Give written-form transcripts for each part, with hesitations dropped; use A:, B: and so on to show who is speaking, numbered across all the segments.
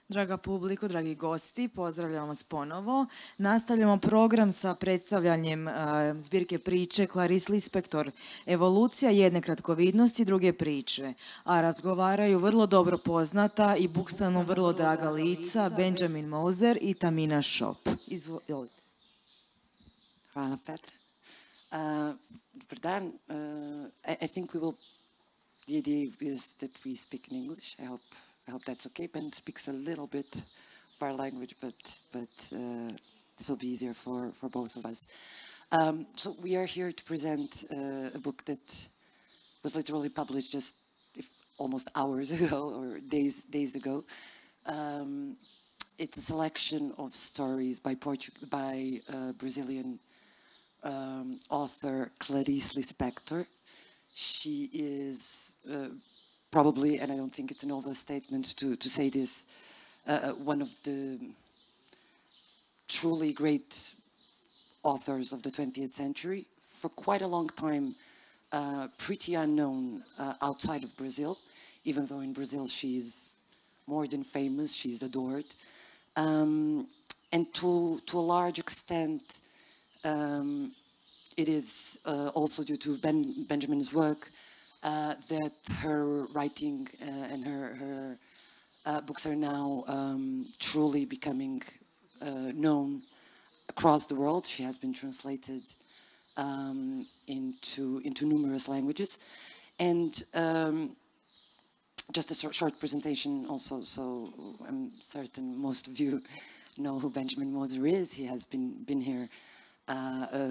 A: Draga publiko, dragi gosti, pozdravljam vas ponovo. Nastavljamo program sa predstavljanjem zbirke priče Clarice Lispector, Evolucija jedne kratkovidnosti, druge priče. A razgovaraju vrlo dobro poznata i Buxtonu vrlo draga lica, Benjamin Moser i Tamina Shop. Izvolite.
B: Hvala, Petra. Dobar dan. I think the idea is that we speak in English. I hope that's okay. Ben speaks a little bit of our language, but this will be easier for both of us. So we are here to present a book that was literally published just almost hours ago or days ago. It's a selection of stories by Brazilian author Clarice Lispector. She is probably, and I don't think it's an overstatement to say this, one of the truly great authors of the 20th century. For quite a long time, pretty unknown outside of Brazil, even though in Brazil she's more than famous, she's adored. And to a large extent, it is also due to Benjamin's work that her writing and her books are now truly becoming known across the world. She has been translated into numerous languages. And just a short presentation also, so I'm certain most of you know who Benjamin Moser is. He has been here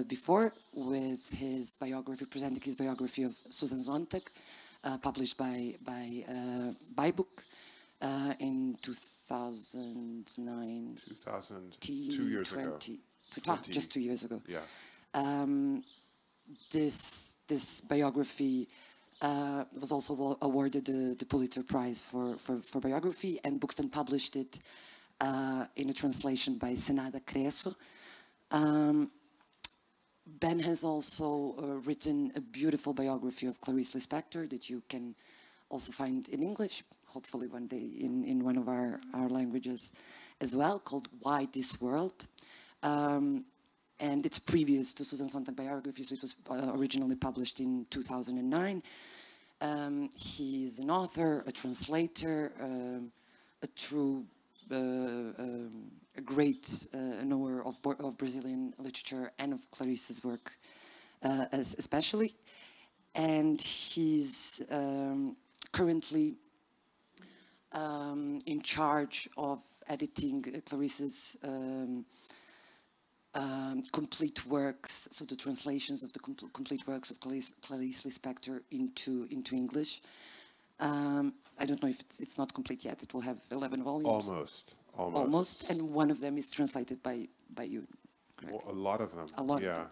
B: before with his biography, presenting his biography of Susan Sontag, published by Book in 2009.
C: 2 years ago.
B: Just 2 years ago.
C: Yeah.
B: This biography was also awarded the Pulitzer Prize for biography, and Buxton published it in a translation by Senada Creso. Ben has also written a beautiful biography of Clarice Lispector that you can also find in English, hopefully one day in one of our languages as well, called Why This World? And it's previous to Susan Sontag biography, so it was originally published in 2009. He's an author, a translator, a true a great knower of Brazilian literature and of Clarice's work especially. And he's currently in charge of editing Clarice's complete works, so the translations of the complete works of Clarice Lispector into English. I don't know if it's not complete yet. It will have 11 volumes. Almost, and one of them is translated by you.
C: Well, a lot of them.
B: A lot.
C: Yeah.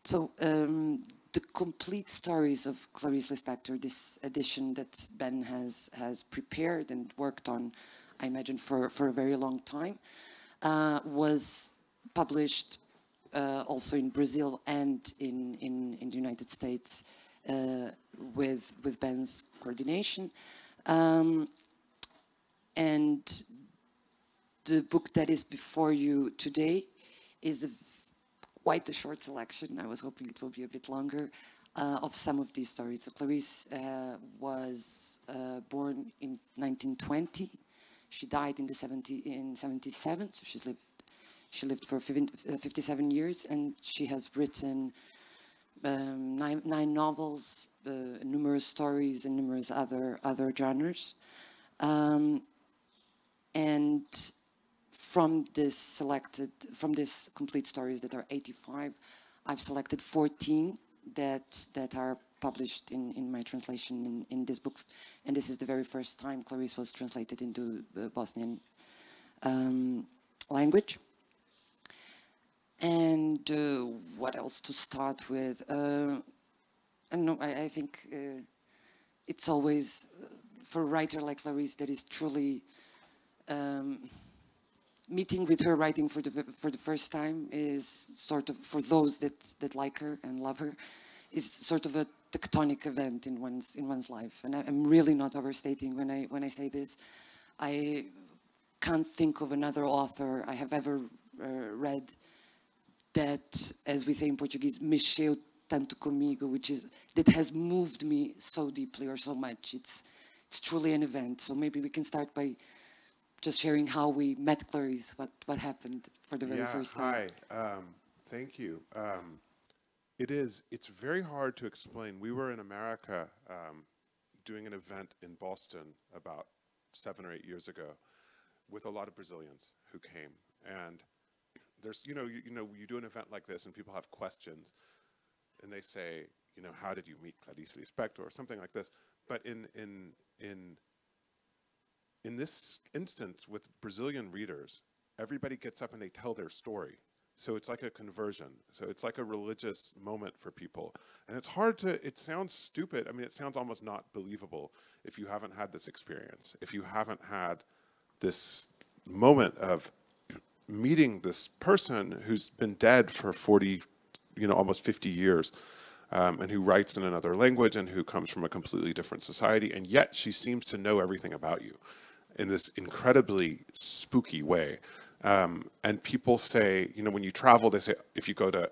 B: So the complete stories of Clarice Lispector, this edition that Ben has prepared and worked on, I imagine for a very long time, was published also in Brazil and in the United States with Ben's coordination. And the book that is before you today is quite a short selection. I was hoping it will be a bit longer, of some of these stories. So Clarice was born in 1920. She died in 77. So she lived for 57 years, and she has written 9 novels, numerous stories, and numerous other genres. And from this complete stories that are 85, I've selected 14 that are published in my translation in this book. And this is the very first time Clarice was translated into the Bosnian language. And what else to start with? I don't know, I think it's always, for a writer like Clarice that is truly meeting with her writing for the first time is sort of, for those that like her and love her, is sort of a tectonic event in one's life. And I'm really not overstating when I say this. I can't think of another author I have ever read that, as we say in Portuguese, mexeu tanto comigo, that has moved me so deeply or so much. It's truly an event. So maybe we can start by just sharing how we met Clarice, what happened for the very first time.
C: Hi, thank you. It's very hard to explain. We were in America doing an event in Boston about 7 or 8 years ago with a lot of Brazilians who came. And there's, you do an event like this and people have questions and they say, how did you meet Clarice Lispector or something like this? But in this instance with Brazilian readers, everybody gets up and they tell their story. So it's like a conversion. So it's like a religious moment for people. And it's hard to, it sounds stupid. I mean, it sounds almost not believable if you haven't had this experience, if you haven't had this moment of meeting this person who's been dead for 40, almost 50 years, and who writes in another language and who comes from a completely different society, and yet she seems to know everything about you in this incredibly spooky way. And people say, when you travel, they say, if you go to,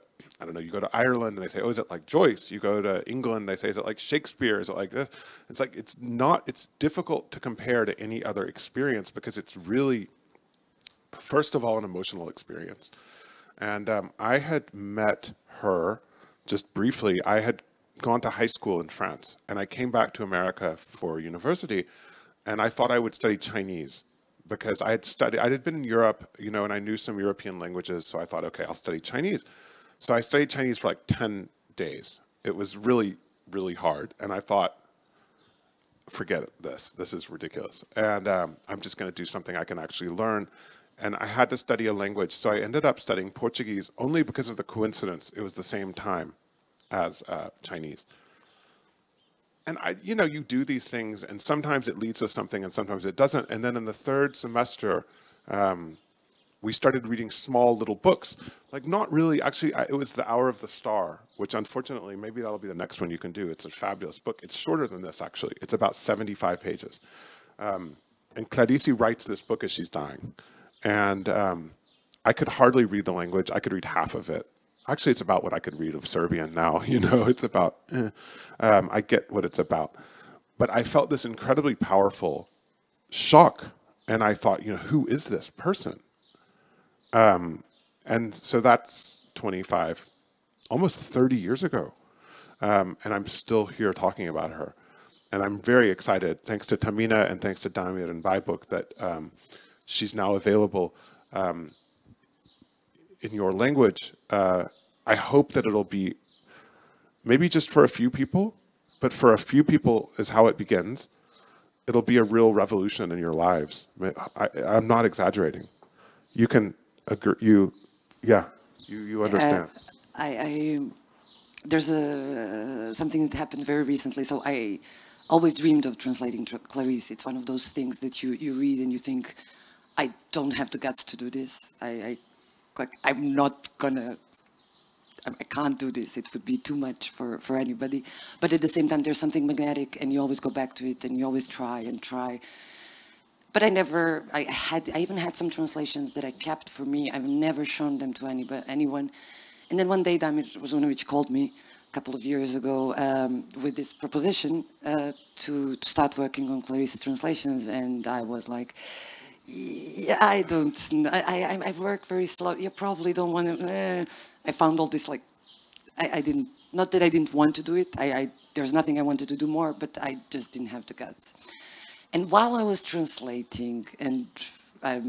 C: you go to Ireland and they say, oh, is it like Joyce? You go to England, they say, is it like Shakespeare? Is it like this? It's like, it's difficult to compare to any other experience because it's really, first of all, an emotional experience. And I had met her just briefly. I had gone to high school in France and I came back to America for university and I thought I would study Chinese because I had been in Europe, and I knew some European languages. So I thought, okay, I'll study Chinese. So I studied Chinese for like 10 days. It was really, really hard. And I thought, forget this. This is ridiculous. And I'm just going to do something I can actually learn. And I had to study a language. So I ended up studying Portuguese only because of the coincidence. It was the same time as Chinese. And you do these things, and sometimes it leads to something, and sometimes it doesn't. And then in the third semester, we started reading small little books. Like not really, actually, it was The Hour of the Star, which unfortunately, maybe that'll be the next one you can do. It's a fabulous book. It's shorter than this, actually. It's about 75 pages. And Clarice writes this book as she's dying. And I could hardly read the language. I could read half of it. Actually, it's about what I could read of Serbian now. It's about, I get what it's about. But I felt this incredibly powerful shock. And I thought, who is this person? And so that's 25, almost 30 years ago. And I'm still here talking about her. And I'm very excited, thanks to Tamina and thanks to Damir and Buybook, that she's now available in your language. I hope that it'll be maybe just for a few people, but for a few people is how it begins. It'll be a real revolution in your lives. I'm not exaggerating. You can agree. You understand.
B: There's something that happened very recently. So I always dreamed of translating Clarice. It's one of those things that you read and you think, I don't have the guts to do this. I'm not gonna. I can't do this. It would be too much for anybody. But at the same time, there's something magnetic, and you always go back to it, and you always try and try. But I even had some translations that I kept for me. I've never shown them to anyone. And then one day, Damir Razunovic called me a couple of years ago with this proposition to start working on Clarice's translations, and I was like, yeah, I don't. I work very slow. You probably don't want to. I found all this I didn't. Not that I didn't want to do it. There's nothing I wanted to do more, but I just didn't have the guts. And while I was translating, and I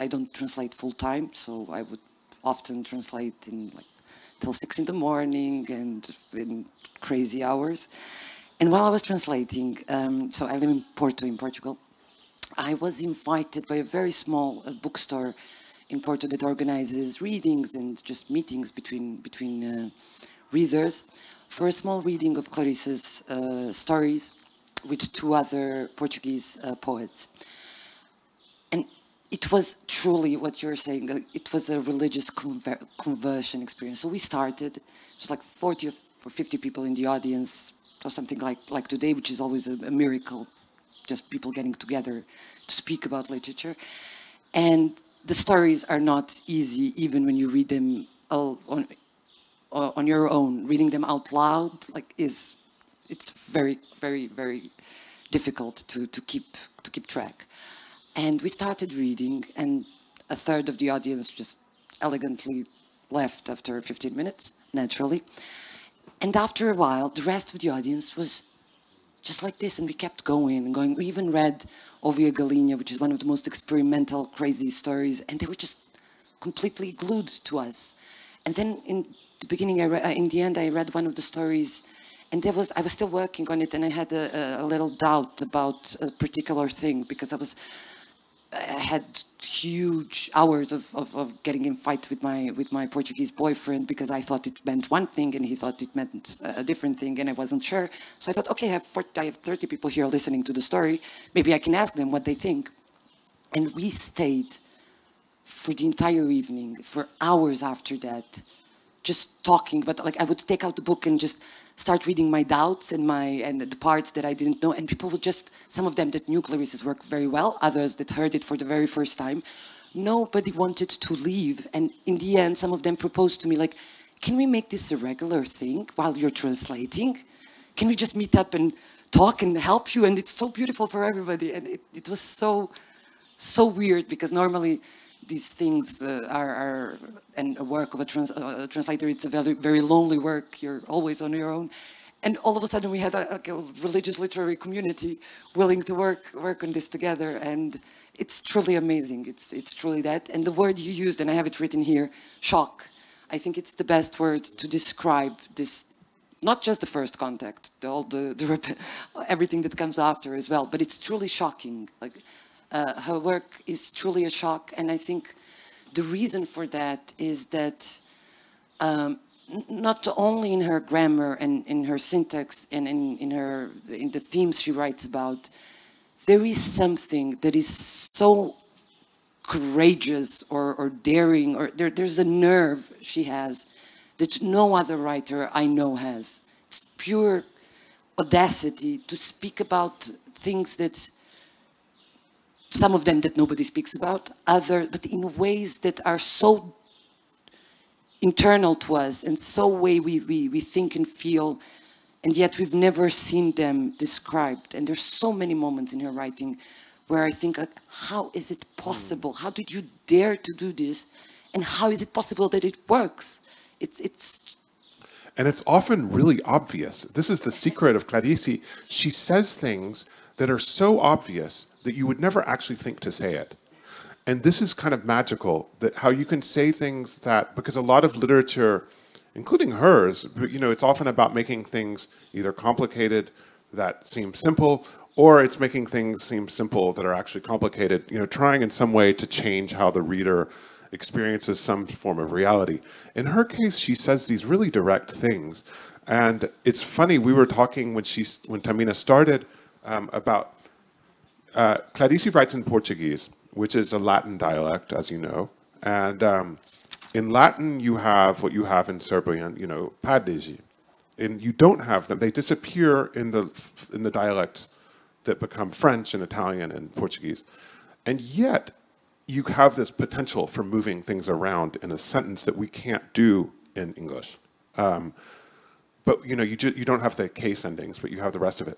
B: don't translate full time, so I would often translate in till 6 in the morning and in crazy hours. And while I was translating, so I live in Porto, in Portugal. I was invited by a very small bookstore in Porto that organizes readings and just meetings between readers for a small reading of Clarice's stories with 2 other Portuguese poets. And it was truly what you're saying. It was a religious conversion experience. So we started, it was like 40 or 50 people in the audience, or something like today, which is always a miracle, just people getting together to speak about literature. And the stories are not easy, even when you read them on your own. Reading them out loud, it's very, very, very difficult to keep track. And we started reading, and a third of the audience just elegantly left after 15 minutes, naturally. And after a while, the rest of the audience was just like this, and we kept going and going. We even read Ovia Galinha, which is one of the most experimental, crazy stories, and they were just completely glued to us. And then in the beginning, in the end, I read one of the stories, and I was still working on it, and I had a little doubt about a particular thing, because I had huge hours of getting in fight with my Portuguese boyfriend, because I thought it meant one thing and he thought it meant a different thing, and I wasn't sure. So I thought, okay, I have 30 people here listening to the story. Maybe I can ask them what they think. And we stayed for the entire evening, for hours after that, just talking. But like, I would take out the book and just start reading my doubts and the parts that I didn't know, and people would just, some of them that knew Clarice's work very well, others that heard it for the very first time. Nobody wanted to leave, and in the end, some of them proposed to me, like, can we make this a regular thing while you're translating? Can we just meet up and talk and help you? And it's so beautiful for everybody. And it was so weird, because normally these things and a work of a translator, it's a very, very lonely work. You're always on your own. And all of a sudden we had a religious literary community willing to work on this together. And it's truly amazing. It's truly that. And the word you used, and I have it written here, shock. I think it's the best word to describe this, not just the first contact, everything that comes after as well, but it's truly shocking. Like, her work is truly a shock, and I think the reason for that is that not only in her grammar and in her syntax and in the themes she writes about, there is something that is so courageous or daring, or there's a nerve she has that no other writer I know has. It's pure audacity to speak about things that, some of them that nobody speaks about, but in ways that are so internal to us and so way we think and feel, and yet we've never seen them described. And there's so many moments in her writing where I think, like, how is it possible? How did you dare to do this? And how is it possible that it works?
C: And it's often really obvious. This is the secret of Clarice. She says things that are so obvious that you would never actually think to say it. And this is kind of magical, that how you can say things that, because a lot of literature, including hers, you know, it's often about making things either complicated that seem simple, or it's making things seem simple that are actually complicated, you know, trying in some way to change how the reader experiences some form of reality. In her case, she says these really direct things. And it's funny, we were talking when Tamina started about Clarice writes in Portuguese, which is a Latin dialect, as you know. And in Latin, you have what you have in Serbian, you know, padezi. And you don't have them. They disappear in the dialects that become French and Italian and Portuguese. And yet, you have this potential for moving things around in a sentence that we can't do in English. But you know, you don't have the case endings, but you have the rest of it.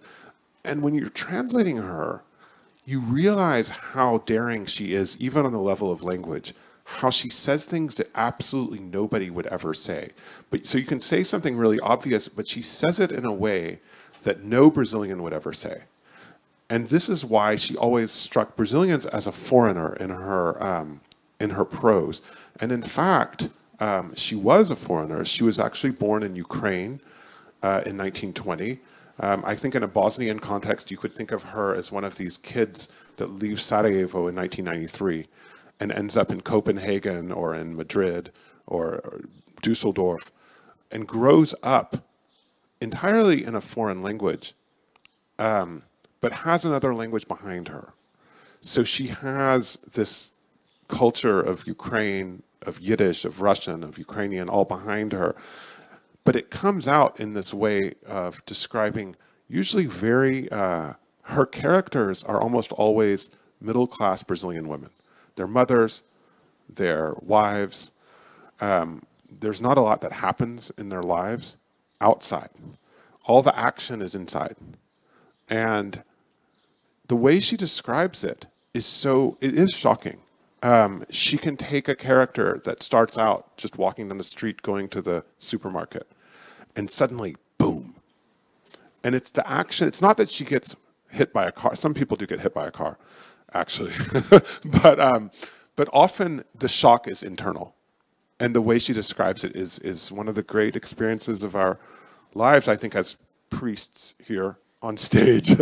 C: And when you're translating her, you realize how daring she is, even on the level of language, how she says things that absolutely nobody would ever say. But so you can say something really obvious, but she says it in a way that no Brazilian would ever say. And this is why she always struck Brazilians as a foreigner in her prose. And in fact, she was a foreigner. She was actually born in Ukraine in 1920. I think in a Bosnian context, you could think of her as one of these kids that leaves Sarajevo in 1993 and ends up in Copenhagen or in Madrid or Dusseldorf and grows up entirely in a foreign language, but has another language behind her. So she has this culture of Ukraine, of Yiddish, of Russian, of Ukrainian, all behind her. But it comes out in this way of describing usually very, her characters are almost always middle-class Brazilian women. They're mothers, they're wives. There's not a lot that happens in their lives outside. All the action is inside. And the way she describes it is shocking. She can take a character that starts out just walking down the street going to the supermarket, and suddenly, boom. And it's the action. It's not that she gets hit by a car. Some people do get hit by a car, actually. But often the shock is internal. And the way she describes it is one of the great experiences of our lives, I think, as priests here on stage,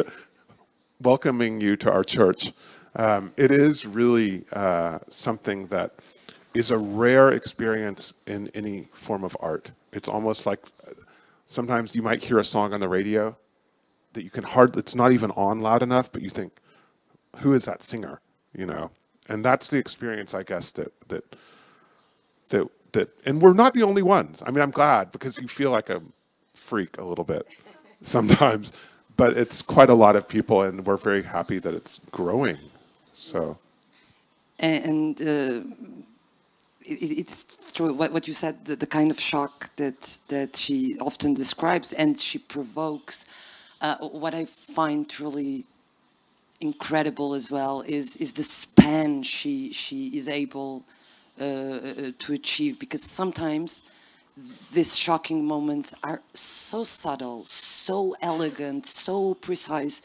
C: welcoming you to our church. It is really something that is a rare experience in any form of art. It's almost like sometimes you might hear a song on the radio that you can it's not even on loud enough, but you think, who is that singer? You know, and that's the experience, I guess, that and we're not the only ones. I mean, I'm glad, because you feel like a freak a little bit sometimes, but it's quite a lot of people, and we're very happy that it's growing. So,
B: and it's true what you said, the kind of shock that she often describes and she provokes. What I find truly incredible as well is the span she is able to achieve, because sometimes these shocking moments are so subtle, so elegant, so precise,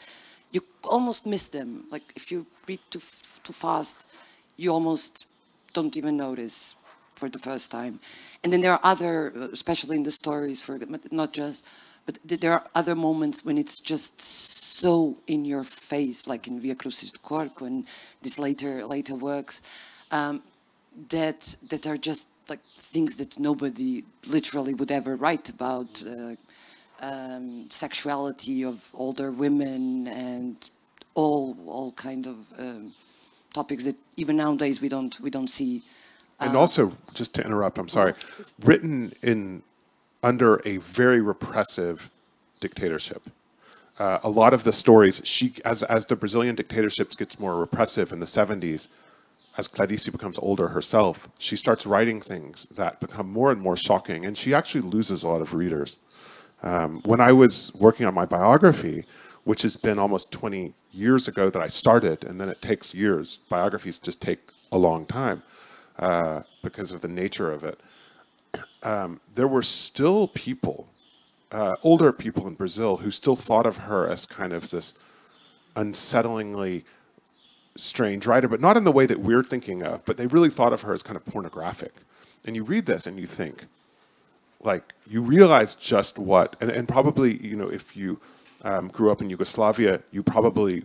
B: you almost miss them. Like if you read too fast, you almost don't even notice for the first time. And then there are other, especially in the stories, not just, but there are other moments when it's just so in your face, like in Via Crucis do Corpo and these later works, that are just like things that nobody literally would ever write about. Sexuality of older women and all kind of topics that even nowadays we don't see.
C: And also, just to interrupt, I'm sorry, written under a very repressive dictatorship. A lot of the stories, as the Brazilian dictatorship gets more repressive in the 70s, as Clarice becomes older herself, she starts writing things that become more and more shocking, and she actually loses a lot of readers. When I was working on my biography, which has been almost 20 years ago that I started, and then it takes years. Biographies just take a long time because of the nature of it. There were still people, older people in Brazil, who still thought of her as kind of this unsettlingly strange writer, but not in the way that we're thinking of, but they really thought of her as kind of pornographic. And you read this and you think, like, you realize just what, and probably, you know, if you grew up in Yugoslavia, you probably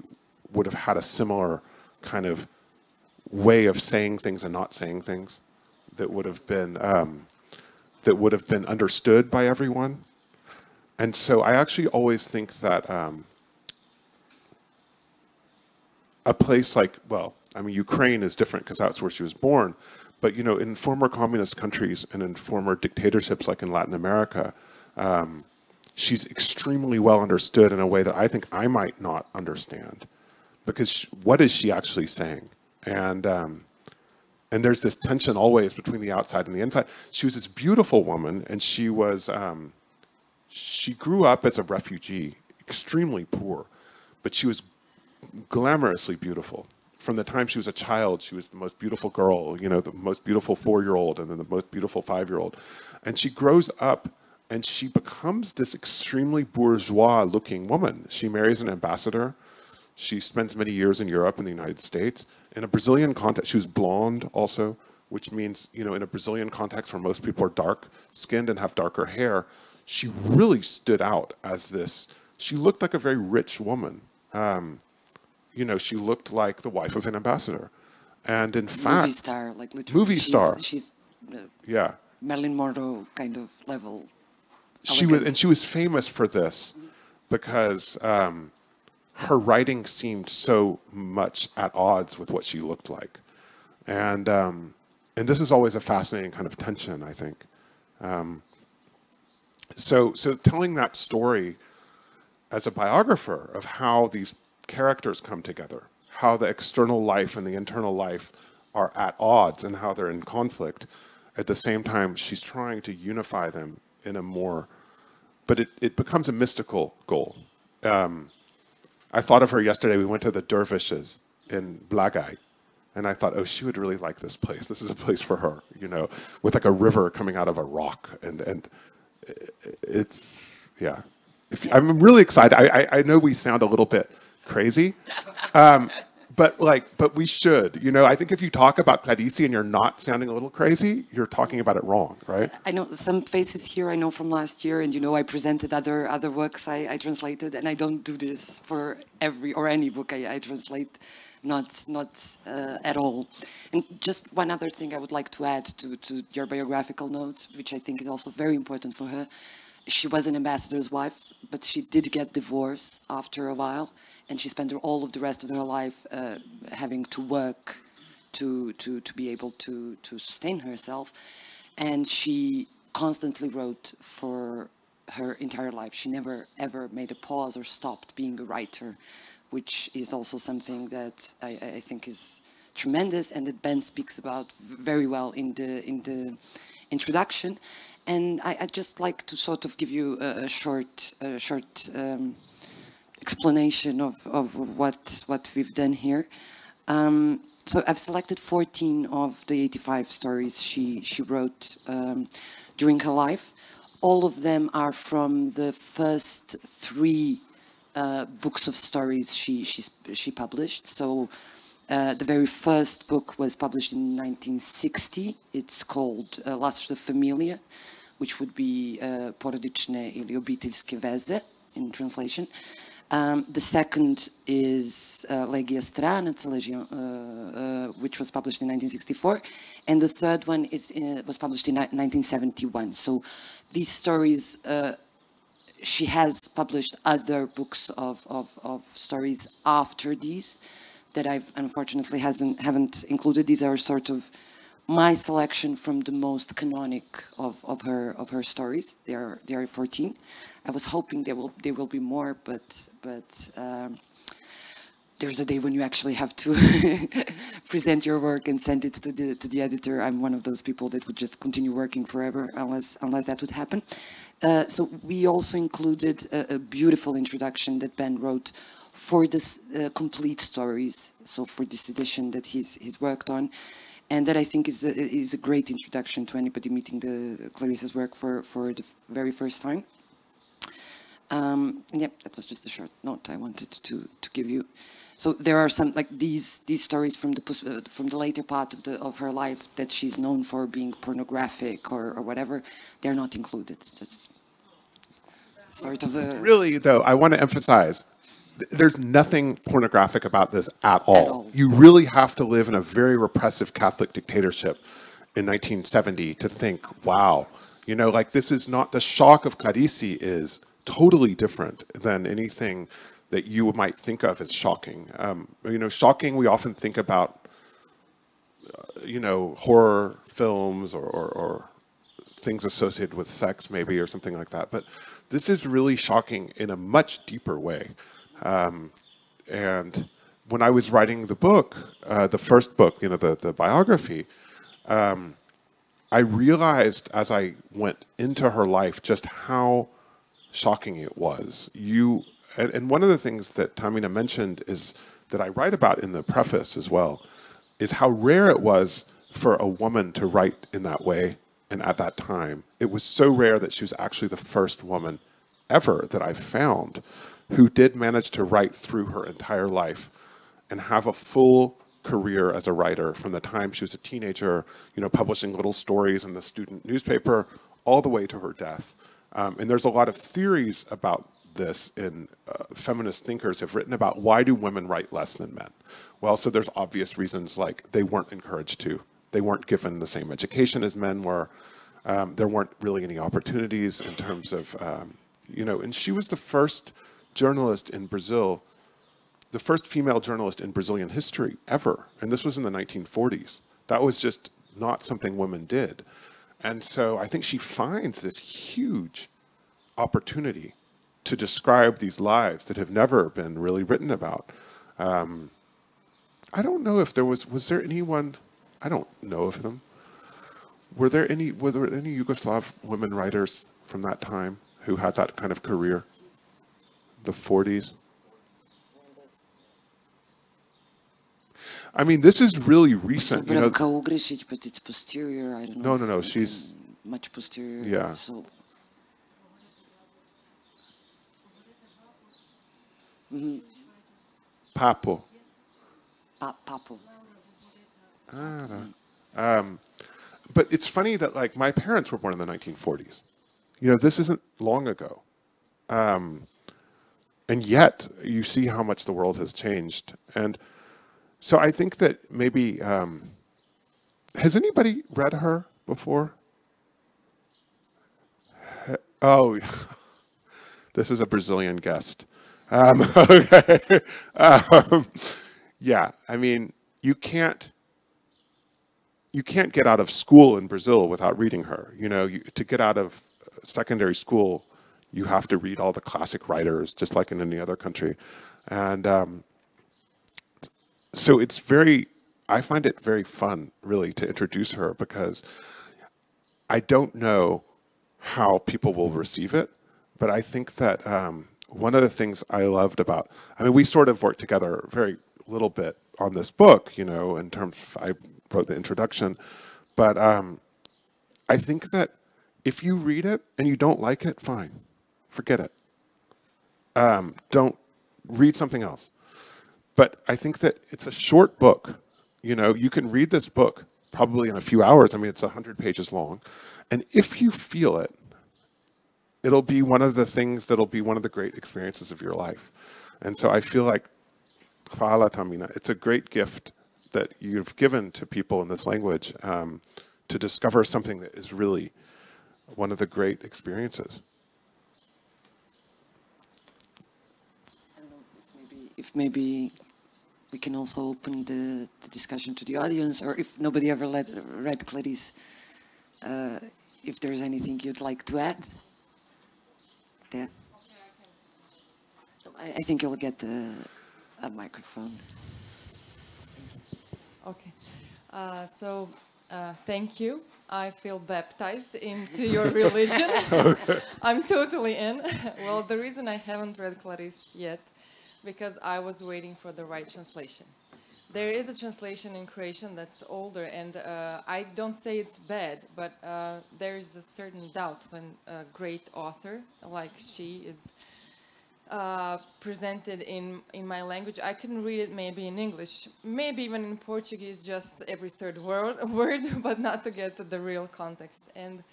C: would have had a similar kind of way of saying things and not saying things that would have been understood by everyone. And so I actually always think that a place like, well, I mean, Ukraine is different because that's where she was born. But, you know, in former communist countries and in former dictatorships like in Latin America, she's extremely well understood in a way that I think I might not understand. Because what is she actually saying? And there's this tension always between the outside and the inside. She was this beautiful woman, and she was, she grew up as a refugee, extremely poor, but she was glamorously beautiful. From the time she was a child, she was the most beautiful girl, you know, the most beautiful 4-year-old and then the most beautiful 5-year-old. And she grows up and she becomes this extremely bourgeois-looking woman. She marries an ambassador. She spends many years in Europe and the United States. In a Brazilian context, she was blonde also, which means, you know, in a Brazilian context where most people are dark-skinned and have darker hair, she really stood out as this. She looked like a very rich woman. You know, she looked like the wife of an ambassador. And in fact...
B: Movie star, like literally.
C: Movie star.
B: She's
C: yeah.
B: Marilyn Monroe kind of level.
C: She was famous for this because her writing seemed so much at odds with what she looked like. And this is always a fascinating kind of tension, I think. So telling that story as a biographer of how these characters come together, how the external life and the internal life are at odds and how they're in conflict, at the same time she's trying to unify them in a more, but it becomes a mystical goal. I thought of her yesterday. We went to the Dervishes in Blagaj, and I thought, oh, she would really like this place. This is a place for her, you know, with like a river coming out of a rock, and it's, yeah. I'm really excited. I know we sound a little bit crazy, but we should. You know, I think if you talk about Clarice and you're not sounding a little crazy, you're talking about it wrong, right?
B: I know some faces here I know from last year, and you know I presented other works I translated, and I don't do this for any book I translate, not at all. And just one other thing I would like to add to your biographical notes, which I think is also very important for her. She was an ambassador's wife, but she did get divorced after a while, and she spent all of the rest of her life having to work to be able to sustain herself. And she constantly wrote for her entire life. She never ever made a pause or stopped being a writer, which is also something that I think is tremendous, and that Ben speaks about very well in the introduction. And I'd just like to sort of give you a short explanation of what we've done here. So I've selected 14 of the 85 stories she wrote during her life. All of them are from the first 3 books of stories she published. So the very first book was published in 1960. It's called Laços da Família, which would be Porodične ili obiteljske veze in translation. The second is Legia Stranac, which was published in 1964, and the third one was published in 1971. So these stories, she has published other books of stories after these that I've unfortunately haven't included. These are sort of my selection from the most canonic of her stories. There are 14. I was hoping there will be more, but there's a day when you actually have to present your work and send it to the editor. I'm one of those people that would just continue working forever unless that would happen. So we also included a beautiful introduction that Ben wrote for this complete stories. So for this edition that he's worked on. And that I think is a great introduction to anybody meeting Clarice's work for the very first time. And yeah, that was just a short note I wanted to give you. So there are some like these stories from the later part of her life that she's known for being pornographic or whatever. They're not included. That's sort of the
C: really though. I want to emphasize. There's nothing pornographic about this at all. You really have to live in a very repressive Catholic dictatorship in 1970 to think, wow, you know, like this is not, the shock of Clarice is totally different than anything that you might think of as shocking. You know, shocking, we often think about, you know, horror films or things associated with sex maybe or something like that. But this is really shocking in a much deeper way. And when I was writing the book, the first book, you know, the biography, I realized as I went into her life just how shocking it was. And one of the things that Tamina mentioned is that I write about in the preface as well, is how rare it was for a woman to write in that way. And at that time, it was so rare that she was actually the first woman ever that I've found who did manage to write through her entire life and have a full career as a writer from the time she was a teenager, you know, publishing little stories in the student newspaper, all the way to her death. And there's a lot of theories about this, and feminist thinkers have written about why do women write less than men? Well, so there's obvious reasons, like they weren't encouraged to. They weren't given the same education as men were. There weren't really any opportunities in terms of, you know, and she was the first journalist in Brazil, the first female journalist in Brazilian history ever, and this was in the 1940s. That was just not something women did. And so I think she finds this huge opportunity to describe these lives that have never been really written about. I don't know if was there anyone, I don't know of them. Were there any Yugoslav women writers from that time who had that kind of career? The 40s? I mean, this is really recent. You know,
B: Dubravka Ugrešić, but it's posterior. I don't know.
C: No, she's
B: much posterior.
C: Yeah.
B: So.
C: Papo.
B: Papo.
C: But it's funny that like my parents were born in the 1940s. You know, this isn't long ago. And yet you see how much the world has changed. And so I think that maybe, has anybody read her before? Oh, this is a Brazilian guest. Okay. Yeah, I mean, you can't get out of school in Brazil without reading her. You know, to get out of secondary school, you have to read all the classic writers, just like in any other country. And so I find it very fun, really, to introduce her, because I don't know how people will receive it, but I think that one of the things I loved about, I mean, we sort of worked together very little bit on this book, you know, in terms of, I wrote the introduction, but I think that if you read it and you don't like it, fine, forget it. Don't read something else. But I think that it's a short book. You know, you can read this book probably in a few hours. I mean, it's 100 pages long. And if you feel it, it'll be one of the things that'll be one of the great experiences of your life. And so I feel like, Hvala Tamina, it's a great gift that you've given to people in this language to discover something that is really one of the great experiences.
B: I don't know if maybe we can also open the discussion to the audience, or if nobody ever read Clarice, if there's anything you'd like to add. There. I think you'll get a microphone.
D: Okay. Thank you. I feel baptized into your religion. I'm totally in. Well, the reason I haven't read Clarice yet, because I was waiting for the right translation. There is a translation in Croatian that's older, and I don't say it's bad, but there is a certain doubt when a great author like she is presented in my language. I can read it maybe in English, maybe even in Portuguese, just every third word, but not to get to the real context. And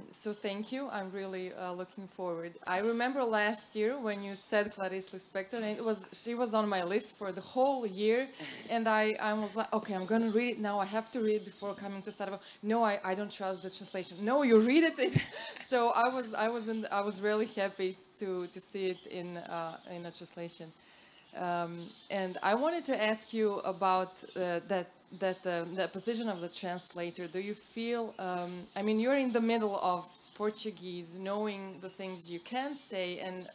D: so thank you. I'm really looking forward. I remember last year when you said Clarice Lispector, and she was on my list for the whole year, and I was like, okay, I'm going to read it now. I have to read it before coming to Sarajevo. No, I don't trust the translation. No, you read it. So I was really happy to see it in a translation. And I wanted to ask you about the position of the translator. Do you feel, I mean, you're in the middle of Portuguese, knowing the things you can say, and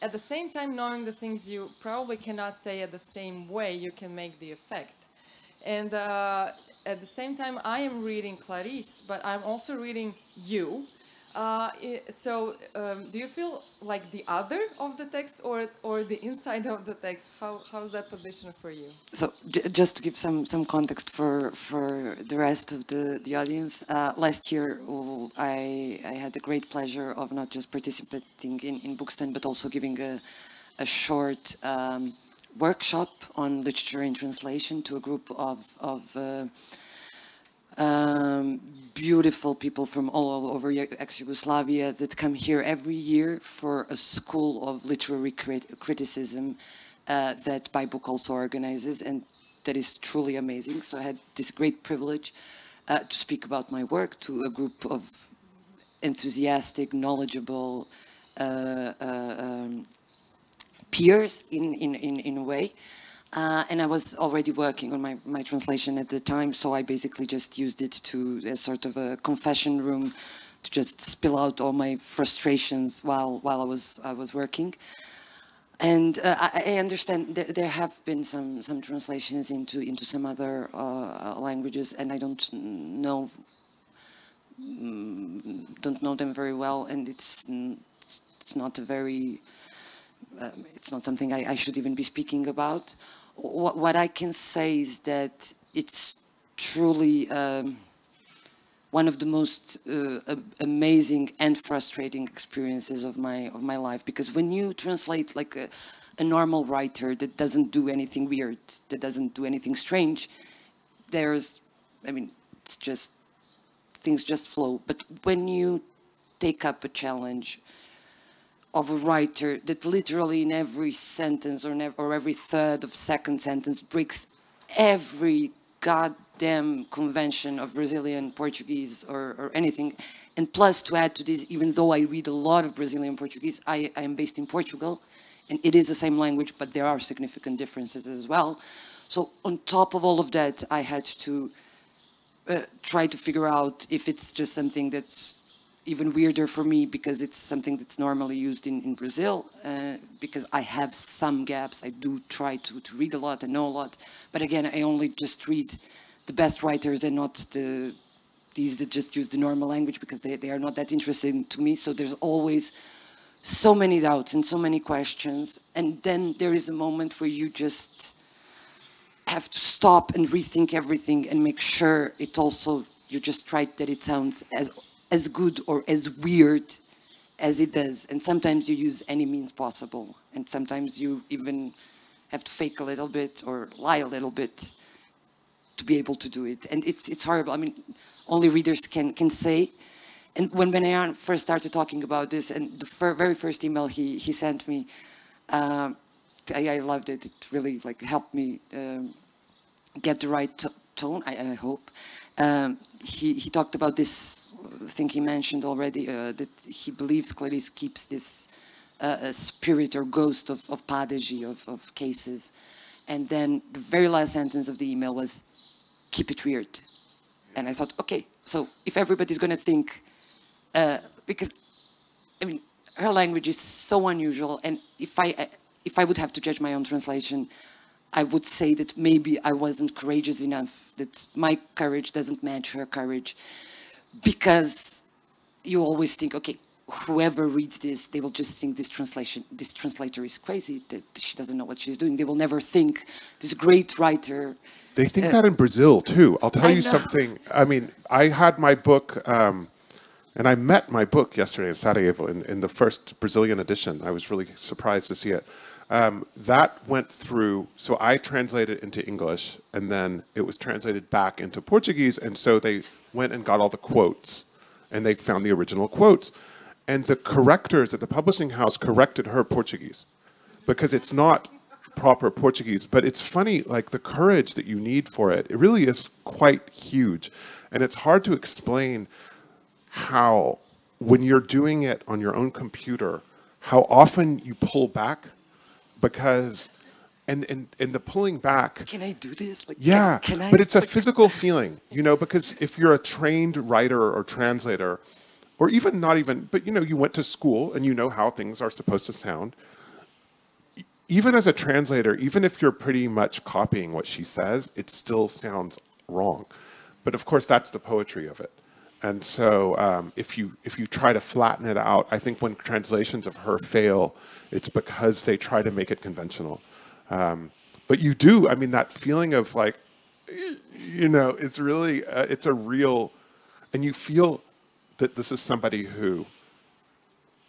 D: at the same time knowing the things you probably cannot say at the same way you can make the effect. And at the same time, I am reading Clarice, but I'm also reading you. Do you feel like the other of the text or the inside of the text? How's that position for you?
B: So just to give some context for the rest of the audience, last year I had the great pleasure of not just participating in Bookstand, but also giving a short workshop on literature and translation to a group of beautiful people from all over ex-Yugoslavia that come here every year for a school of literary criticism that By Book also organizes, and that is truly amazing. So I had this great privilege to speak about my work to a group of enthusiastic, knowledgeable peers in a way. And I was already working on my translation at the time, so I basically just used it as sort of a confession room to just spill out all my frustrations while I was working. And I understand there have been some translations into some other languages, and I don't know them very well, and it's not a very it's not something I should even be speaking about. What I can say is that it's truly one of the most amazing and frustrating experiences of my life, because when you translate like a normal writer that doesn't do anything weird, that doesn't do anything strange, it's just, things just flow. But when you take up a challenge of a writer that literally in every sentence or every third of second sentence breaks every goddamn convention of Brazilian Portuguese or anything, and plus to add to this, even though I read a lot of Brazilian Portuguese, I am based in Portugal, and it is the same language, but there are significant differences as well. So on top of all of that, I had to try to figure out if it's just something that's even weirder for me because it's something that's normally used in Brazil, because I have some gaps. I do try to read a lot and know a lot, but again, I only just read the best writers and not these that just use the normal language, because they are not that interesting to me. So there's always so many doubts and so many questions, and then there is a moment where you just have to stop and rethink everything and make sure you just try that it sounds as good or as weird as it does. And sometimes you use any means possible, and sometimes you even have to fake a little bit or lie a little bit to be able to do it. And it's horrible. I mean, only readers can say. And when Benayan first started talking about this, and the very first email he sent me, I loved it. It really helped me get the right tone, I hope. He talked about this thing he mentioned already, that he believes Clarice keeps this spirit or ghost of padagy, of cases. And then the very last sentence of the email was, keep it weird. And I thought, okay, so if everybody's going to think, because, I mean, her language is so unusual, and if I would have to judge my own translation, I would say that maybe I wasn't courageous enough, that my courage doesn't match her courage, because you always think, okay, whoever reads this, they will just think this translator is crazy, that she doesn't know what she's doing. They will never think this great writer.
C: They think that in Brazil too. I'll tell you something. I mean, I had my book, and I met my book yesterday in Sarajevo in the first Brazilian edition. I was really surprised to see it. That went through, so I translated it into English, and then it was translated back into Portuguese, and so they went and got all the quotes, and they found the original quotes. And the correctors at the publishing house corrected her Portuguese, because it's not proper Portuguese. But it's funny, like the courage that you need for it, it really is quite huge. And it's hard to explain how, when you're doing it on your own computer, how often you pull back, because, and the pulling back.
B: Can I do this? Like,
C: yeah,
B: can I,
C: but it's a physical feeling, you know, because if you're a trained writer or translator, or even not even, but you know, you went to school and you know how things are supposed to sound. Even as a translator, even if you're pretty much copying what she says, it still sounds wrong. But of course, that's the poetry of it. And so if you try to flatten it out, I think when translations of her fail, it's because they try to make it conventional. But you do, I mean, that feeling of like, you know, it's really, it's a real, and you feel that this is somebody who,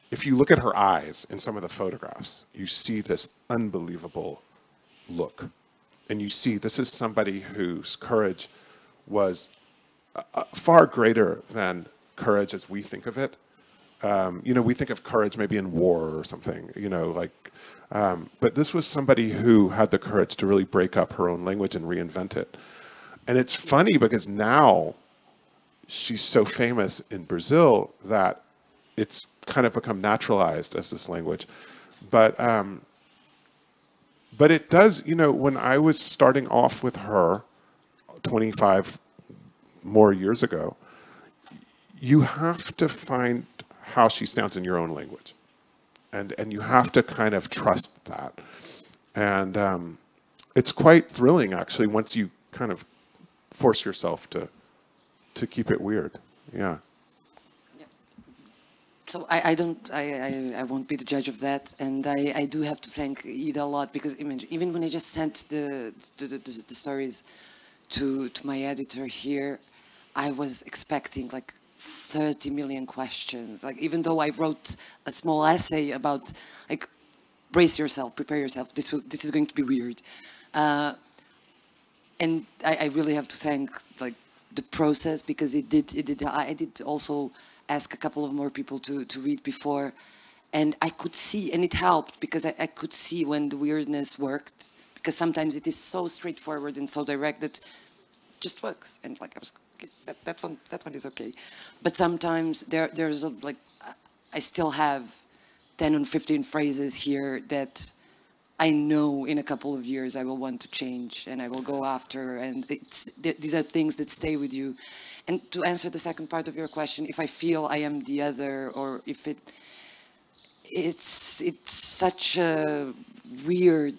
C: if you look at her eyes in some of the photographs, you see this unbelievable look. And you see this is somebody whose courage was far greater than courage as we think of it. You know, we think of courage maybe in war or something, you know, like, but this was somebody who had the courage to really break up her own language and reinvent it. And it's funny because now she's so famous in Brazil that it's kind of become naturalized as this language. But But it does, you know, when I was starting off with her 25 more years ago, you have to find how she sounds in your own language. And you have to kind of trust that. And it's quite thrilling, actually, once you kind of force yourself to keep it weird. Yeah.
B: So I won't be the judge of that, and I do have to thank Ida a lot, because even when I just sent the stories to my editor here, I was expecting like 30 million questions. Like, even though I wrote a small essay about, like, brace yourself, prepare yourself, this is going to be weird, and I really have to thank, like, the process, because I did also ask a couple of more people to read before, and I could see, and it helped, because I could see when the weirdness worked, because sometimes it is so straightforward and so direct that just works, and like I was, okay, that one is okay, but sometimes there's a, like, I still have 10 or 15 phrases here that I know in a couple of years I will want to change and I will go after, and these are things that stay with you. And to answer the second part of your question, if I feel I am the other, or if it's such a weird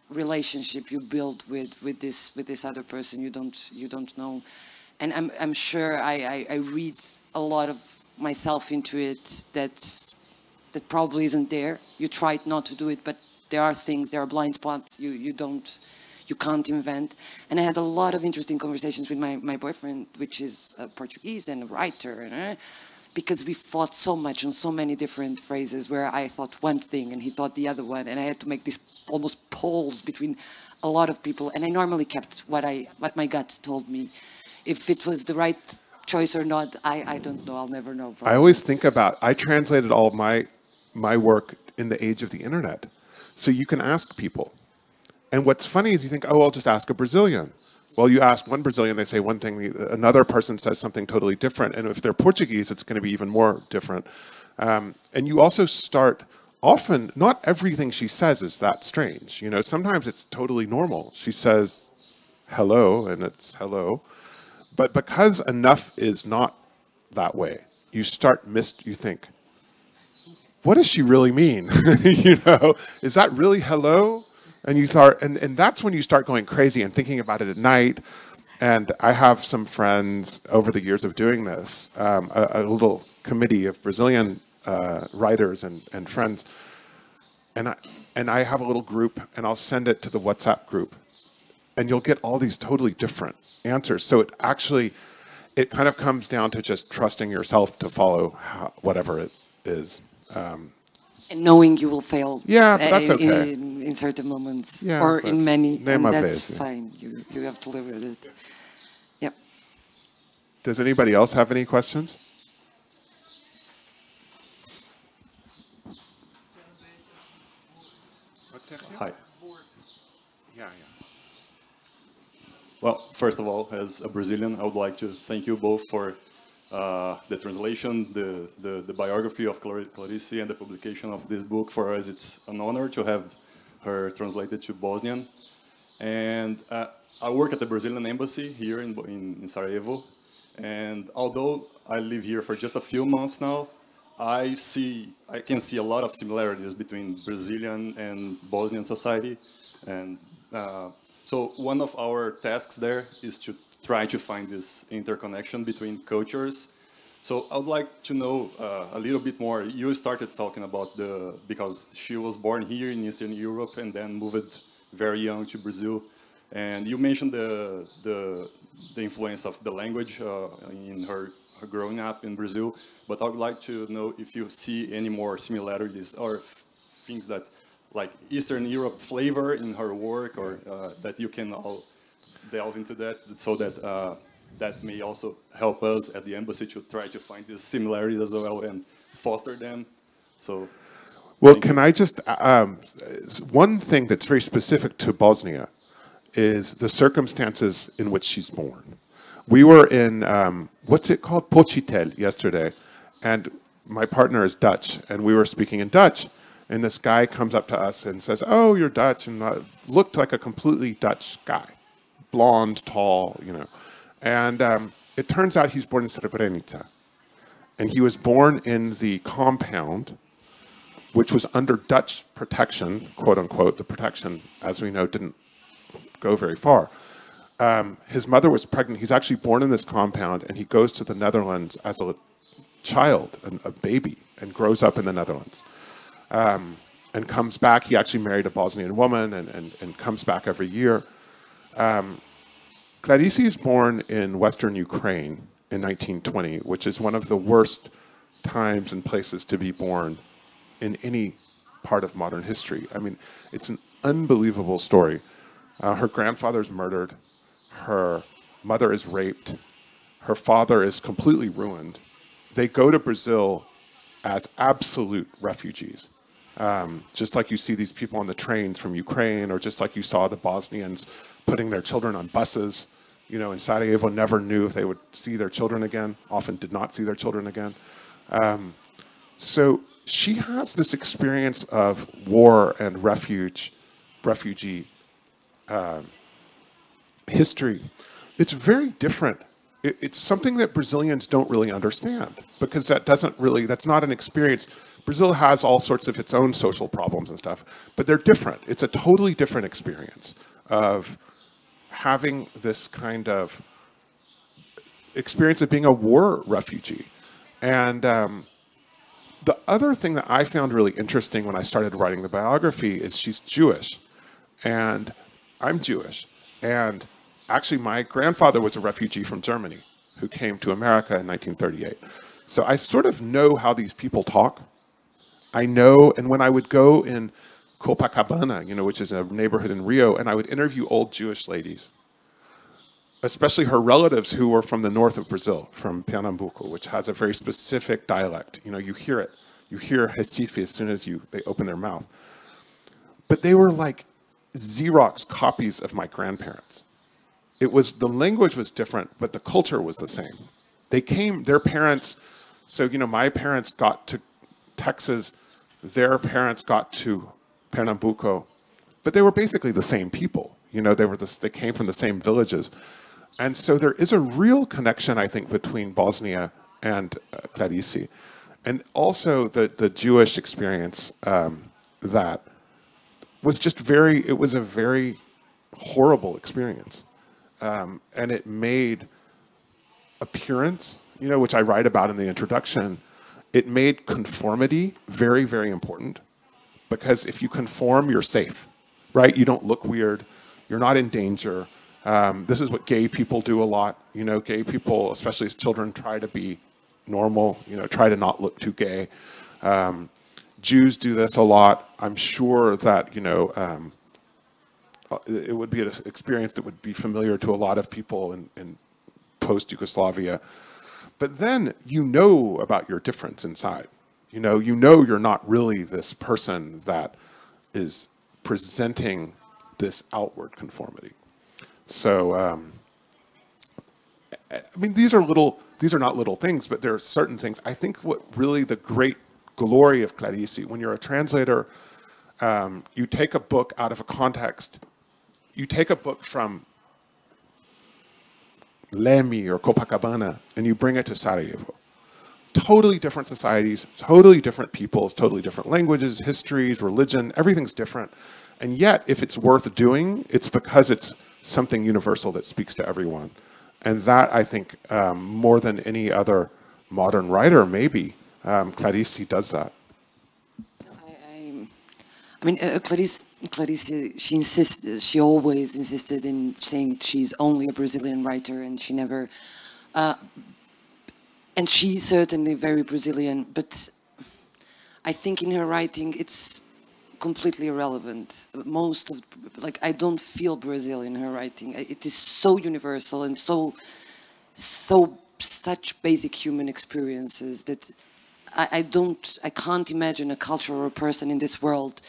B: relationship you build with this other person you don't know, and I'm sure I read a lot of myself into it that probably isn't there. You tried not to do it, but there are things, there are blind spots you can't invent. And I had a lot of interesting conversations with my boyfriend, which is a Portuguese and a writer, because we fought so much on so many different phrases where I thought one thing and he thought the other one, and I had to make these almost polls between a lot of people, and I normally kept what my gut told me. If it was the right choice or not, I don't know, I'll never know.
C: I always think about, I translated all of my work in the age of the internet. So you can ask people. And what's funny is you think, oh, I'll just ask a Brazilian. Well, you ask one Brazilian, they say one thing, another person says something totally different. And if they're Portuguese, it's going to be even more different. And you also start, often, not everything she says is that strange. You know, sometimes it's totally normal. She says hello, and it's hello. But because enough is not that way, you think, what does she really mean? You know, is that really hello? And you start, and that's when you start going crazy and thinking about it at night. And I have some friends over the years of doing this, a little committee of Brazilian writers and friends. And I have a little group, and I'll send it to the WhatsApp group. And you'll get all these totally different answers. So it kind of comes down to just trusting yourself to follow whatever it is.
B: And knowing you will fail.
C: Yeah, that's okay.
B: In certain moments,
C: yeah,
B: or in many, and that's
C: yeah.
B: fine. You have to live with it. Yep.
C: Does anybody else have any questions?
E: Hi.
C: Yeah.
E: Well, first of all, as a Brazilian, I would like to thank you both for the translation, the biography of Clarice, and the publication of this book. For us, it's an honor to have her translated to Bosnian. And I work at the Brazilian embassy here in Sarajevo. And although I live here for just a few months now, I can see a lot of similarities between Brazilian and Bosnian society. And so one of our tasks there is to try to find this interconnection between cultures. So I would like to know a little bit more. You started talking about because she was born here in Eastern Europe and then moved very young to Brazil. And you mentioned the influence of the language in her growing up in Brazil. But I would like to know if you see any more similarities or things that, like Eastern Europe flavor in her work, or that you can all delve into that, so that that may also help us at the embassy to try to find these similarities as well and foster them. So,
C: well, can I just one thing that's very specific to Bosnia is the circumstances in which she's born. We were in what's it called, Počitel, yesterday, and my partner is Dutch, and we were speaking in Dutch, And this guy comes up to us and says, "Oh, you're Dutch," and looked like a completely Dutch guy, blonde, tall, you know. And it turns out he's born in Srebrenica. And he was born in the compound, which was under Dutch protection, quote unquote. The protection, as we know, didn't go very far. His mother was pregnant. He's actually born in this compound, and he goes to the Netherlands as a child, a baby, and grows up in the Netherlands. And comes back. He actually married a Bosnian woman and comes back every year. Clarice is born in Western Ukraine in 1920, which is one of the worst times and places to be born in any part of modern history. I mean, it's an unbelievable story. Her grandfather's murdered. Her mother is raped. Her father is completely ruined. They go to Brazil as absolute refugees. Just like you see these people on the trains from Ukraine, or just like you saw the Bosnians putting their children on buses. You know, in Sarajevo, never knew if they would see their children again, often did not see their children again. So she has this experience of war and refugee history. It's very different. It's something that Brazilians don't really understand, because that's not an experience. Brazil has all sorts of its own social problems and stuff, but they're different. It's a totally different experience of having this kind of experience of being a war refugee. And the other thing that I found really interesting when I started writing the biography is she's Jewish, and I'm Jewish. And actually, my grandfather was a refugee from Germany who came to America in 1938. So I sort of know how these people talk. I know, and when I would go in Copacabana, you know, which is a neighborhood in Rio, and I would interview old Jewish ladies, especially her relatives who were from the north of Brazil, from Pernambuco, which has a very specific dialect. You know, you hear it. You hear Recife as soon as they open their mouth. But they were like Xerox copies of my grandparents. The language was different, but the culture was the same. Their parents, so, you know, my parents got to Texas, their parents got to Pernambuco, but they were basically the same people. You know, they came from the same villages. And so there is a real connection, I think, between Bosnia and Clarice. And also the Jewish experience that was just it was a very horrible experience. And it made appearance, you know, which I write about in the introduction, it made conformity very, very important. Because if you conform, you're safe, right? You don't look weird. You're not in danger. This is what gay people do a lot. You know, gay people, especially as children, try to be normal, you know, try to not look too gay. Jews do this a lot. I'm sure that, you know, it would be an experience that would be familiar to a lot of people in post-Yugoslavia. But then you know about your difference inside. You know you're not really this person that is presenting this outward conformity. So, I mean, these are not little things, but there are certain things. I think what really the great glory of Clarice, when you're a translator, you take a book out of a context. You take a book from Leme or Copacabana and you bring it to Sarajevo. Totally different societies, totally different peoples, totally different languages, histories, religion, everything's different. And yet, if it's worth doing, it's because it's something universal that speaks to everyone. And that, I think, more than any other modern writer, maybe, Clarice does that.
B: I mean, Clarice, she always insisted in saying she's only a Brazilian writer, and she never, and she's certainly very Brazilian, but I think in her writing it's completely irrelevant. I don't feel Brazil in her writing. It is so universal and such basic human experiences that I can't imagine a culture or a person in this world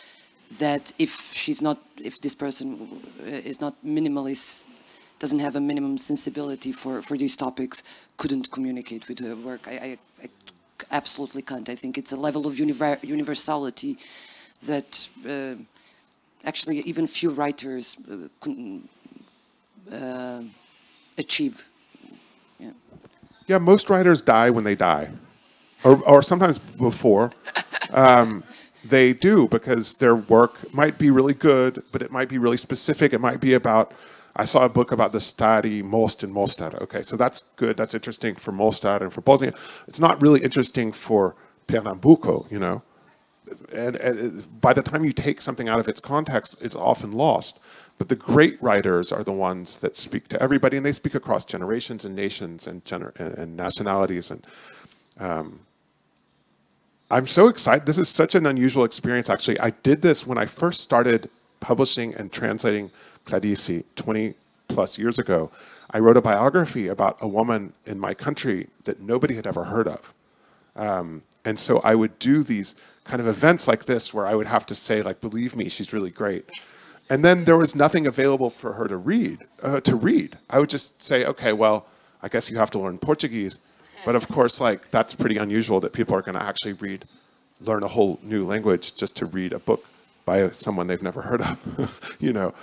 B: that if this person is not minimalist, doesn't have a minimum sensibility for these topics, couldn't communicate with her work. I absolutely can't. I think it's a level of universality that actually even few writers achieve. Yeah.
C: Yeah, most writers die when they die, or sometimes before. They do, because their work might be really good, but it might be really specific. It might be about, I saw a book about the Stadi Most in Mostad. Okay, so that's good. That's interesting for Mostad and for Bosnia. It's not really interesting for Pernambuco, you know. And by the time you take something out of its context, it's often lost. But the great writers are the ones that speak to everybody, and they speak across generations and nations and nationalities. And I'm so excited. This is such an unusual experience, actually. I did this when I first started publishing and translating Clarice 20 plus years ago. I wrote a biography about a woman in my country that nobody had ever heard of. And so I would do these kind of events like this where I would have to say, like, believe me, she's really great. And then there was nothing available for her to read. I would just say, okay, well, I guess you have to learn Portuguese. But of course, like, that's pretty unusual that people are going to actually learn a whole new language just to read a book by someone they've never heard of, you know.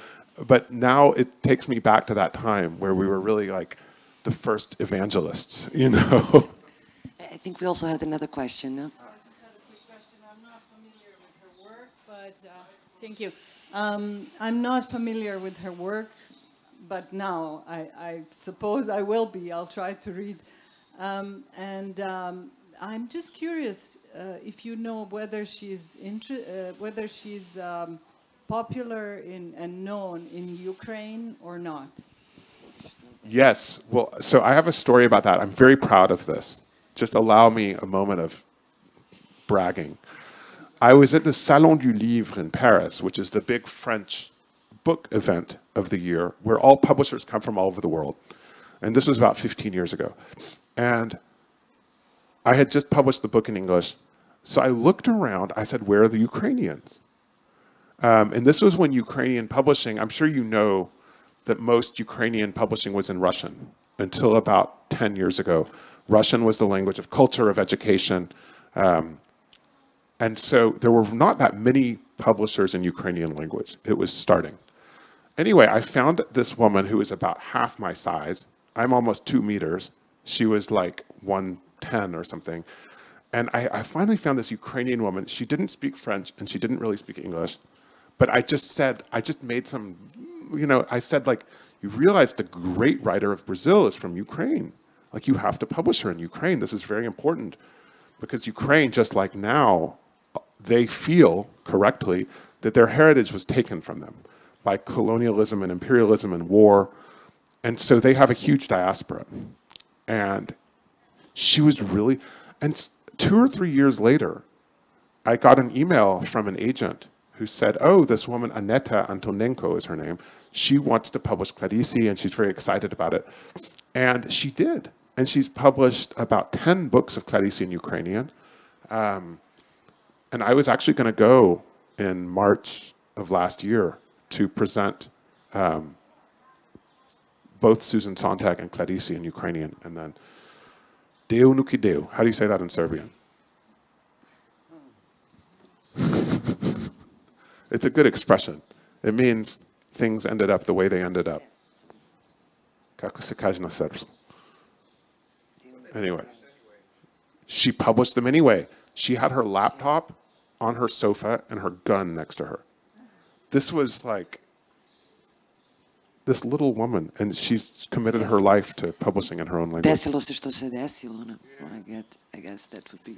C: But now it takes me back to that time where we were really like the first evangelists, you know.
B: I think we also had another question, no?
F: I just had a quick question. I'm not familiar with her work, but thank you. I'm not familiar with her work, but now I suppose I will be. I'll try to read. I'm just curious if you know whether she's popular and known in Ukraine or not.
C: Yes. Well, so I have a story about that. I'm very proud of this. Just allow me a moment of bragging. I was at the Salon du Livre in Paris, which is the big French book event of the year, where all publishers come from all over the world. And this was about 15 years ago. And I had just published the book in English. So I looked around. I said, where are the Ukrainians? And this was when Ukrainian publishing, I'm sure you know that most Ukrainian publishing was in Russian until about 10 years ago. Russian was the language of culture, of education. And so there were not that many publishers in Ukrainian language. It was starting. Anyway, I found this woman who was about half my size. I'm almost 2 meters. She was like 110 or something. And I finally found this Ukrainian woman. She didn't speak French and she didn't really speak English. But I just made some, you know, I said, like, you realize the great writer of Brazil is from Ukraine. Like, you have to publish her in Ukraine. This is very important. Because Ukraine, just like now, they feel correctly that their heritage was taken from them by colonialism and imperialism and war. And so they have a huge diaspora. And she was really, and 2 or 3 years later, I got an email from an agent who said, oh, this woman, Aneta Antonenko is her name. She wants to publish Clarice and she's very excited about it. And she did. And she's published about 10 books of Clarice in Ukrainian. And I was actually going to go in March of last year to present both Susan Sontag and Clarice in Ukrainian. And then, Deu no que deu. How do you say that in Serbian? It's a good expression. It means things ended up the way they ended up. Kako se kaže na srpskom. Anyway, she published them anyway. She had her laptop on her sofa and her gun next to her. This was like this little woman, and she's committed her life to publishing in her own language.
B: Desilo se što se desilo. No? I guess that would be.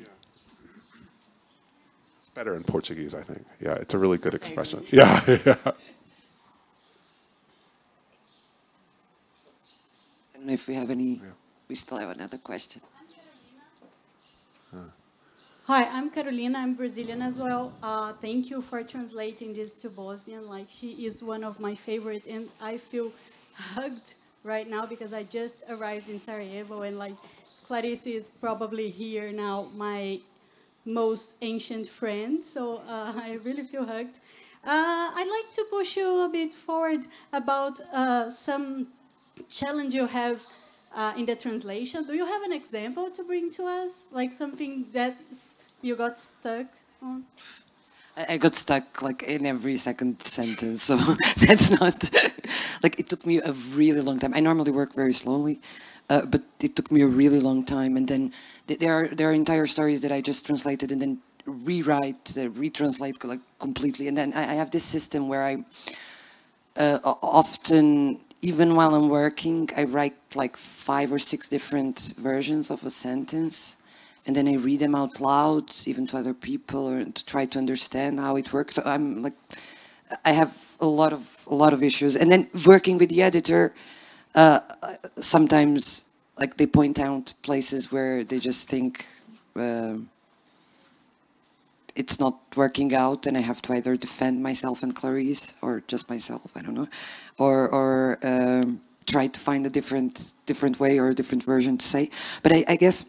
C: It's better in Portuguese, I think. Yeah, it's a really good expression. Yeah, yeah.
B: I don't know if we have any. We still have another question.
G: Hi, I'm Carolina. I'm Brazilian as well. Thank you for translating this to Bosnian. Like, she is one of my favorite, and I feel hugged right now because I just arrived in Sarajevo, and like, Clarice is probably here now, my most ancient friend. So I really feel hugged. I'd like to push you a bit forward about some challenge you have in the translation. Do you have an example to bring to us? Like something that you got stuck on?
B: I got stuck like in every second sentence, so that's not like it took me a really long time. I normally work very slowly, but it took me a really long time. And then there are entire stories that I just translated and then rewrite, retranslate like completely. And then I have this system where I often, even while I'm working, I write like 5 or 6 different versions of a sentence. And then I read them out loud, even to other people, or to try to understand how it works. So I'm like, I have a lot of issues. And then working with the editor, sometimes like they point out places where they just think it's not working out, and I have to either defend myself and Clarice, or just myself, I don't know, or try to find a different way or a different version to say. But I guess.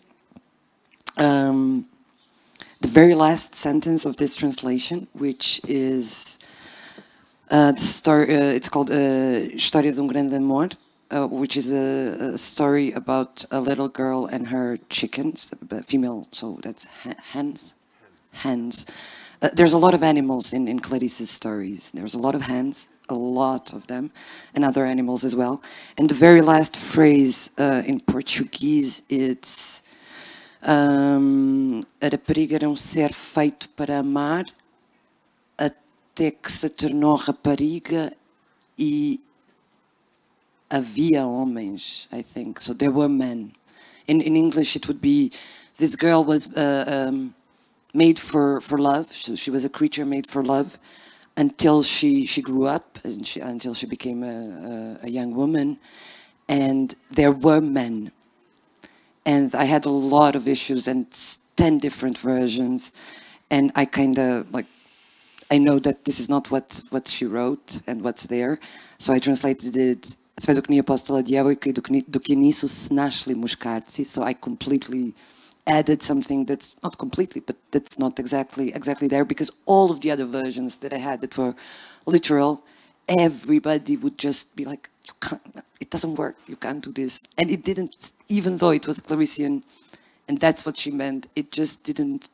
B: The very last sentence of this translation, which is the story, it's called História de Grande Amor, which is a story about a little girl and her chickens, female, so that's hens. Hens. There's a lot of animals in Clarice's stories. There's a lot of hens, a lot of them, and other animals as well. And the very last phrase in Portuguese, it's a rapariga era ser feito para amar até que se tornou rapariga e havia homens, I think. So there were men. In English it would be, this girl was made for love. So she was a creature made for love until she grew up, and until she became a young woman. And there were men. And I had a lot of issues and 10 different versions. And I kind of like, I know that this is not what she wrote and what's there. So I translated it. So I completely added something that's not completely, but that's not exactly there, because all of the other versions that I had that were literal, everybody would just be like, you can't, it doesn't work, you can't do this. And it didn't, even though it was Clarician, and that's what she meant, it just didn't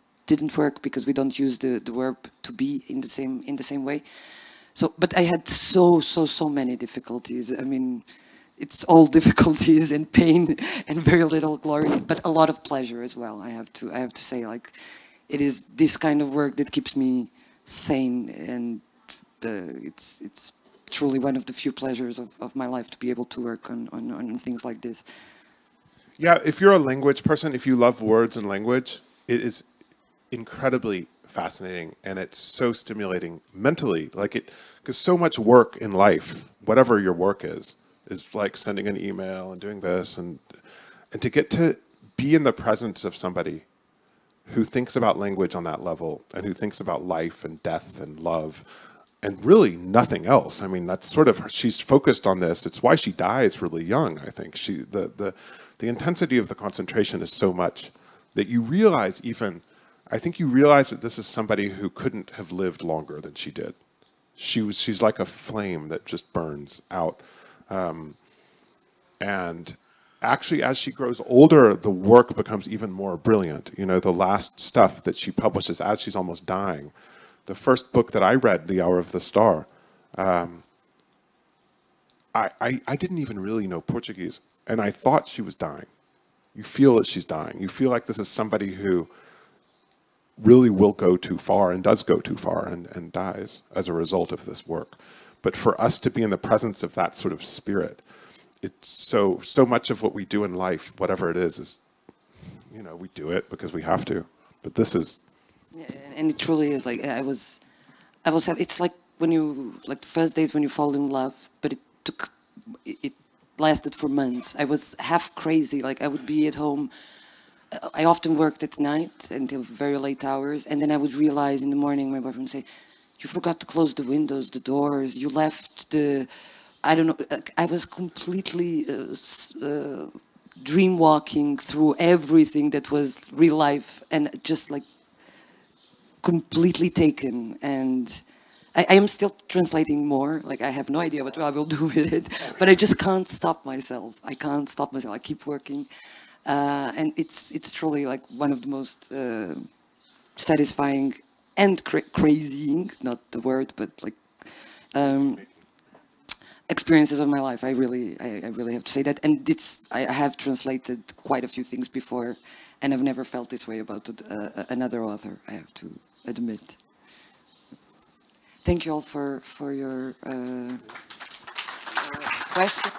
B: work, because we don't use the verb to be in the same way. So, but I had so many difficulties. I mean, it's all difficulties and pain and very little glory, but a lot of pleasure as well. I have to say, like, it is this kind of work that keeps me sane, and it's truly one of the few pleasures of my life to be able to work on things like this.
C: Yeah, if you're a language person, if you love words and language, it is incredibly fascinating, and it's so stimulating mentally. Like it, because so much work in life, whatever your work is like sending an email and doing this, and to get to be in the presence of somebody who thinks about language on that level, and who thinks about life and death and love, and really nothing else. I mean, that's sort of, she's focused on this. It's why she dies really young, I think. The intensity of the concentration is so much that you realize I think you realize that this is somebody who couldn't have lived longer than she did. She's like a flame that just burns out. And actually, as she grows older, the work becomes even more brilliant. You know, the last stuff that she publishes as she's almost dying. The first book that I read, The Hour of the Star, I didn't even really know Portuguese, and I thought she was dying. You feel that she's dying. You feel like this is somebody who really will go too far, and does go too far, and dies as a result of this work. But for us to be in the presence of that sort of spirit, it's so much of what we do in life, whatever it is, you know, we do it because we have to. But this is...
B: Yeah, and it truly is like, I was, it's like when you, like the first days when you fall in love, but it lasted for months. I was half crazy. Like I would be at home. I often worked at night until very late hours. And then I would realize in the morning, my boyfriend would say, you forgot to close the windows, the doors. You left I don't know. I was completely dream walking through everything that was real life, and just like completely taken. And I am still translating more. Like I have no idea what I will do with it, but I just can't stop myself. I can't stop myself. I keep working, and it's truly like one of the most satisfying and crazying, not the word, but like experiences of my life. I really have to say that. And I have translated quite a few things before, and I've never felt this way about another author, I have to admit. Thank you all for your question.